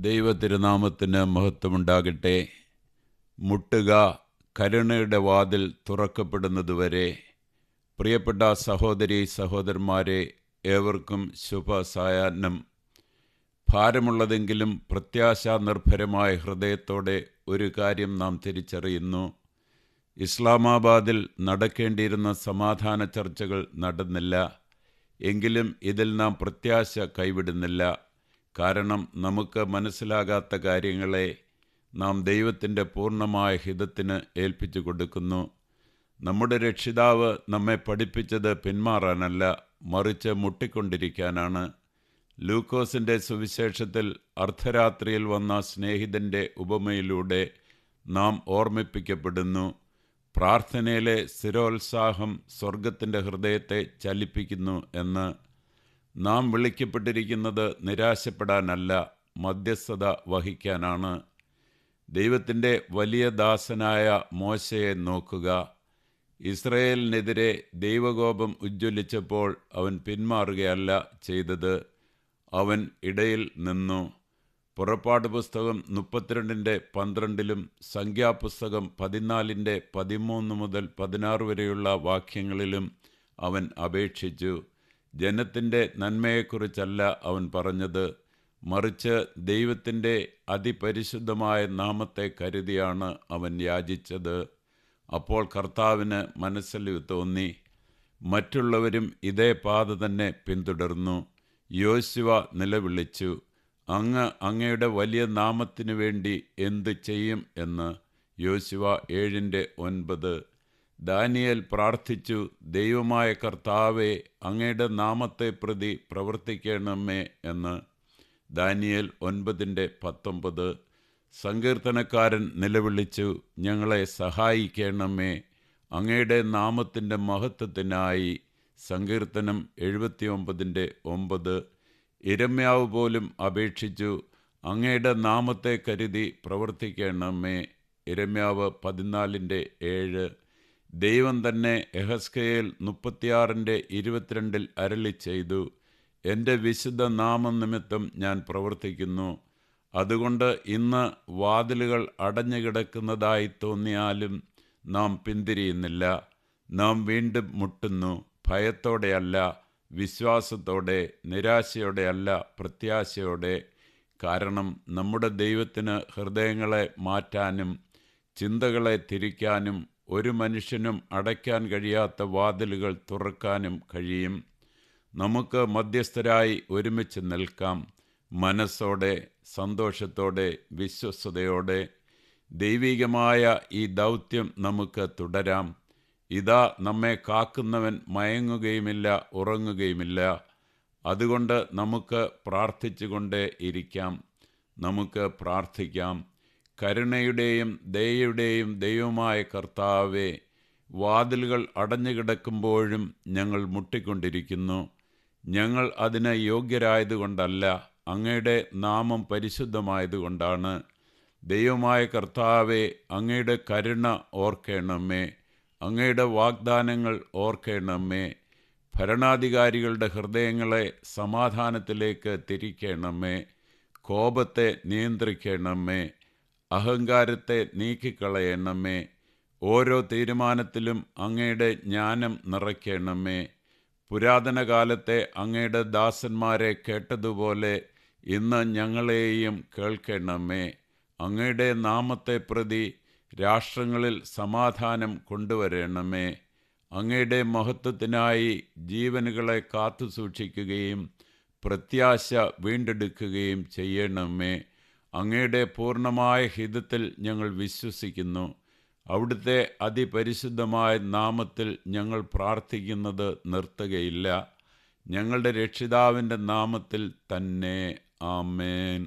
ദൈവതിരുനാമത്തിന് മഹത്വമുണ്ടാകട്ടെ. മുട്ടുക, കരുണയുടെ വാതിൽ തുറക്കപ്പെടുന്നതുവരെ. പ്രിയപ്പെട്ട സഹോദരി സഹോദരന്മാരെ, ഏവർക്കും ശുഭസായാഹ്നം. ഭാരമുള്ളതെങ്കിലും പ്രത്യാശാനിർഭരമായ ഹൃദയത്തോടെ ഒരു കാര്യം നാം തിരിച്ചറിയുന്നു. ഇസ്ലാമാബാദിൽ നടക്കേണ്ടിയിരുന്ന സമാധാന ചർച്ചകൾ നടന്നില്ല. എങ്കിലും ഇതിൽ നാം പ്രത്യാശ കൈവിടുന്നില്ല. കാരണം നമുക്ക് മനസ്സിലാകാത്ത കാര്യങ്ങളെ നാം ദൈവത്തിൻ്റെ പൂർണ്ണമായ ഹിതത്തിന് ഏൽപ്പിച്ചു കൊടുക്കുന്നു. നമ്മുടെ രക്ഷിതാവ് നമ്മെ പഠിപ്പിച്ചത് പിന്മാറാനല്ല, മറിച്ച് മുട്ടിക്കൊണ്ടിരിക്കാനാണ്. ലൂക്കോസിൻ്റെ സുവിശേഷത്തിൽ അർദ്ധരാത്രിയിൽ വന്ന സ്നേഹിതൻ്റെ ഉപമയിലൂടെ നാം ഓർമ്മിപ്പിക്കപ്പെടുന്നു. പ്രാർത്ഥനയിലെ സ്ഥിരോത്സാഹം സ്വർഗത്തിൻ്റെ ഹൃദയത്തെ ചലിപ്പിക്കുന്നു എന്ന്. നാം വിളിക്കപ്പെട്ടിരിക്കുന്നത് നിരാശപ്പെടാനല്ല, മധ്യസ്ഥത വഹിക്കാനാണ്. ദൈവത്തിൻ്റെ വലിയ ദാസനായ മോശയെ നോക്കുക. ഇസ്രായേലിനെതിരെ ദൈവകോപം ഉജ്ജ്വലിച്ചപ്പോൾ അവൻ പിന്മാറുകയല്ല ചെയ്തത്, അവൻ ഇടയിൽ നിന്നു. പുറപ്പാട് പുസ്തകം 32:12 സംഖ്യാപുസ്തകം 14:13 മുതൽ 16 വരെയുള്ള വാക്യങ്ങളിലും അവൻ അപേക്ഷിച്ചു. ജനത്തിൻ്റെ നന്മയെക്കുറിച്ചല്ല അവൻ പറഞ്ഞത്, മറിച്ച് ദൈവത്തിൻ്റെ അതിപരിശുദ്ധമായ നാമത്തെ കരുതിയാണ് അവൻ യാചിച്ചത്. അപ്പോൾ കർത്താവിന് മനസ്സിൽ തോന്നി. മറ്റുള്ളവരും ഇതേ പാത തന്നെ പിന്തുടർന്നു. യോശുവ നിലവിളിച്ചു, അങ്ങയുടെ വലിയ നാമത്തിനു വേണ്ടി എന്തു ചെയ്യും എന്ന്. യോശുവ 7:9. ദാനിയേൽ പ്രാർത്ഥിച്ചു, ദൈവമായ കർത്താവേ, അങ്ങയുടെ നാമത്തെ പ്രതി പ്രവർത്തിക്കണമേ എന്ന്. ദാനിയേൽ 9:19. സങ്കീർത്തനക്കാരൻ നിലവിളിച്ചു, ഞങ്ങളെ സഹായിക്കണമേ അങ്ങയുടെ നാമത്തിൻ്റെ മഹത്വത്തിനായി. സങ്കീർത്തനം 79:9. യിരെമ്യാവ് പോലും അപേക്ഷിച്ചു, അങ്ങയുടെ നാമത്തെ കരുതി പ്രവർത്തിക്കണമേ. യിരെമ്യാവ് 14:7. ദൈവം തന്നെ യെഹെസ്കേൽ 36:22 അരുളി ചെയ്തു, എൻ്റെ വിശുദ്ധ നാമം നിമിത്തം ഞാൻ പ്രവർത്തിക്കുന്നു. അതുകൊണ്ട് ഇന്ന് വാതിലുകൾ അടഞ്ഞു കിടക്കുന്നതായി തോന്നിയാലും നാം പിന്തിരിയുന്നില്ല. നാം വീണ്ടും മുട്ടുന്നു, ഭയത്തോടെയല്ല, വിശ്വാസത്തോടെ, നിരാശയോടെയല്ല, പ്രത്യാശയോടെ. കാരണം നമ്മുടെ ദൈവത്തിന് ഹൃദയങ്ങളെ മാറ്റാനും ചിന്തകളെ തിരിക്കാനും ഒരു മനുഷ്യനും അടയ്ക്കാൻ കഴിയാത്ത വാതിലുകൾ തുറക്കാനും കഴിയും. നമുക്ക് മധ്യസ്ഥരായി ഒരുമിച്ച് നിൽക്കാം, മനസ്സോടെ, സന്തോഷത്തോടെ, വിശ്വസ്തയോടെ. ദൈവികമായ ഈ ദൗത്യം നമുക്ക് തുടരാം. ഇതാ, നമ്മെ കാക്കുന്നവൻ മയങ്ങുകയുമില്ല, ഉറങ്ങുകയുമില്ല. അതുകൊണ്ട് നമുക്ക് പ്രാർത്ഥിച്ചുകൊണ്ടേ ഇരിക്കാം. നമുക്ക് പ്രാർത്ഥിക്കാം. കരുണയുടെയും ദയയുടെയും ദൈവമായ കർത്താവേ, വാതിലുകൾ അടഞ്ഞു കിടക്കുമ്പോഴും ഞങ്ങൾ മുട്ടിക്കൊണ്ടിരിക്കുന്നു. ഞങ്ങൾ അതിന് യോഗ്യരായതുകൊണ്ടല്ല, അങ്ങയുടെ നാമം പരിശുദ്ധമായതുകൊണ്ടാണ്. ദൈവമായ കർത്താവേ, അങ്ങയുടെ കരുണ ഓർക്കണമേ, അങ്ങയുടെ വാഗ്ദാനങ്ങൾ ഓർക്കണമേ. ഭരണാധികാരികളുടെ ഹൃദയങ്ങളെ സമാധാനത്തിലേക്ക് തിരിക്കണമേ. കോപത്തെ നിയന്ത്രിക്കണമേ, അഹങ്കാരത്തെ നീക്കിക്കളയണമേ. ഓരോ തീരുമാനത്തിലും അങ്ങയുടെ ജ്ഞാനം നിറയ്ക്കണമേ. പുരാതന കാലത്തെ അങ്ങയുടെ ദാസന്മാരെ കേട്ടതുപോലെ ഇന്ന് ഞങ്ങളെയും കേൾക്കണമേ. അങ്ങയുടെ നാമത്തെ പ്രതി രാഷ്ട്രങ്ങളിൽ സമാധാനം കൊണ്ടുവരണമേ. അങ്ങയുടെ മഹത്വത്തിനായി ജീവനുകളെ കാത്തു സൂക്ഷിക്കുകയും പ്രത്യാശ വീണ്ടെടുക്കുകയും ചെയ്യണമേ. അങ്ങയുടെ പൂർണ്ണമായ ഹിതത്തിൽ ഞങ്ങൾ വിശ്വസിക്കുന്നു. അവിടുത്തെ അതിപരിശുദ്ധമായ നാമത്തിൽ ഞങ്ങൾ പ്രാർത്ഥിക്കുന്നത് നിർത്തുകയില്ല. ഞങ്ങളുടെ രക്ഷിതാവിൻ്റെ നാമത്തിൽ തന്നെ. ആമേൻ.